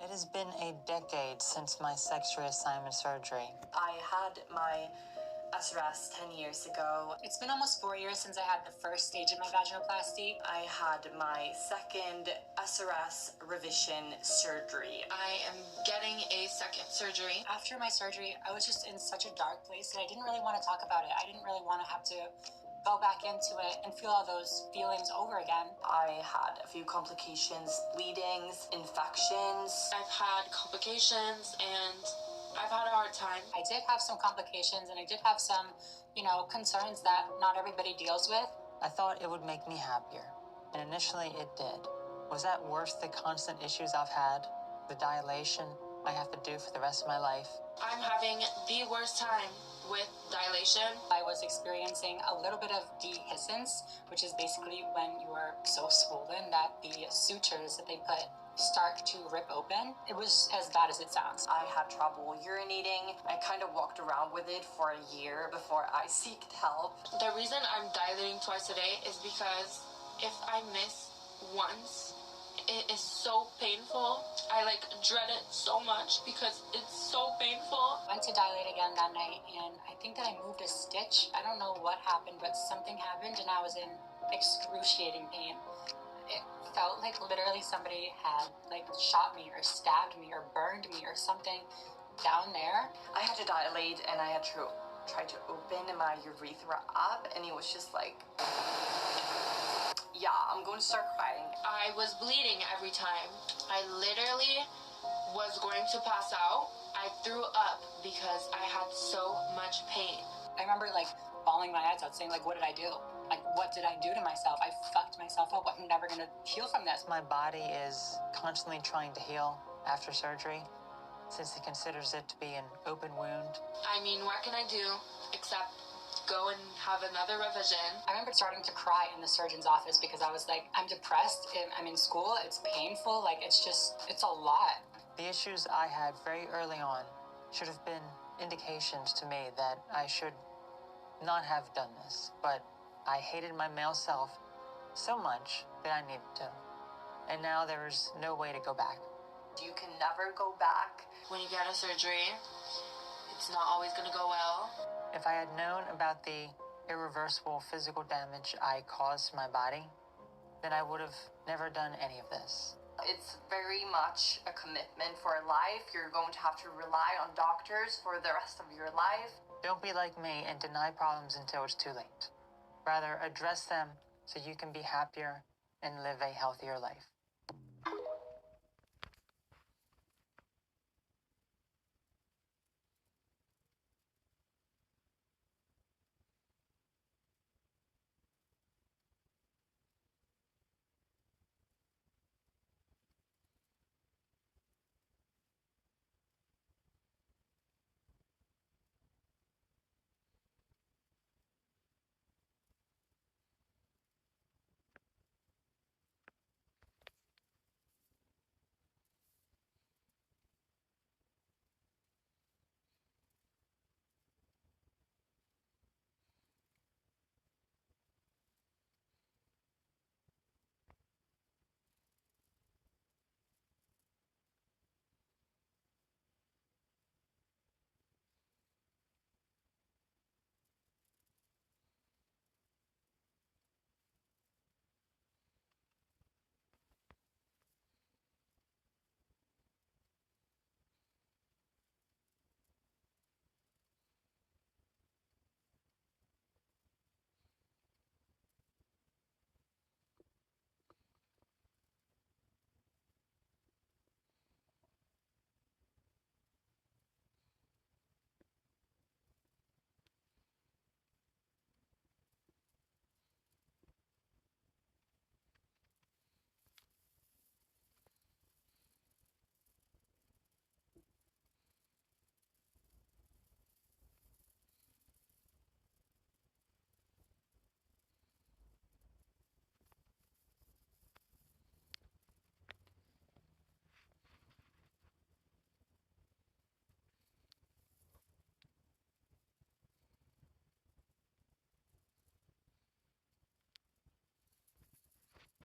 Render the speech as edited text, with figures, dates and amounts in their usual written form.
It has been a decade since my sex reassignment surgery. I had my SRS 10 years ago. It's been almost 4 years since I had the first stage of my vaginoplasty. I had my second SRS revision surgery. I am getting a second surgery. After my surgery, I was just in such a dark place that I didn't really want to talk about it. I didn't really want to have to go back into it and feel all those feelings over again. I had a few complications, bleedings, infections. I've had complications and I've had a hard time. I did have some complications and I did have some, concerns that not everybody deals with. I thought it would make me happier, and initially it did. Was that worth the constant issues I've had? The dilation I have to do for the rest of my life? I'm having the worst time with dilation. I was experiencing a little bit of dehiscence, which is basically when you are so swollen that the sutures that they put start to rip open. It was as bad as it sounds. I had trouble urinating. I kind of walked around with it for a year before I sought help. The reason I'm dilating twice a day is because if I miss once, it is so painful. I dread it so much because it's so painful. I went to dilate again that night and I think that I moved a stitch. I don't know what happened, but something happened and I was in excruciating pain. It felt like literally somebody had shot me or stabbed me or burned me or something down there. I had to dilate and I had to try to open my urethra up and it was just yeah, I'm going to start crying. I was bleeding every time. I literally was going to pass out. I threw up because I had so much pain. I remember bawling my eyes out saying what did I do? What did I do to myself? I fucked myself up. I'm never going to heal from this. My body is constantly trying to heal after surgery, since it considers it to be an open wound. I mean, what can I do except go and have another revision? I remember starting to cry in the surgeon's office because I was I'm depressed, I'm in school, it's painful, it's a lot. The issues I had very early on should have been indications to me that I should not have done this, but I hated my male self so much that I needed to. And now there is no way to go back. You can never go back. When you get a surgery, it's not always going to go well. If I had known about the irreversible physical damage I caused to my body, then I would have never done any of this. It's very much a commitment for life. You're going to have to rely on doctors for the rest of your life. Don't be like me and deny problems until it's too late. Rather, address them so you can be happier and live a healthier life.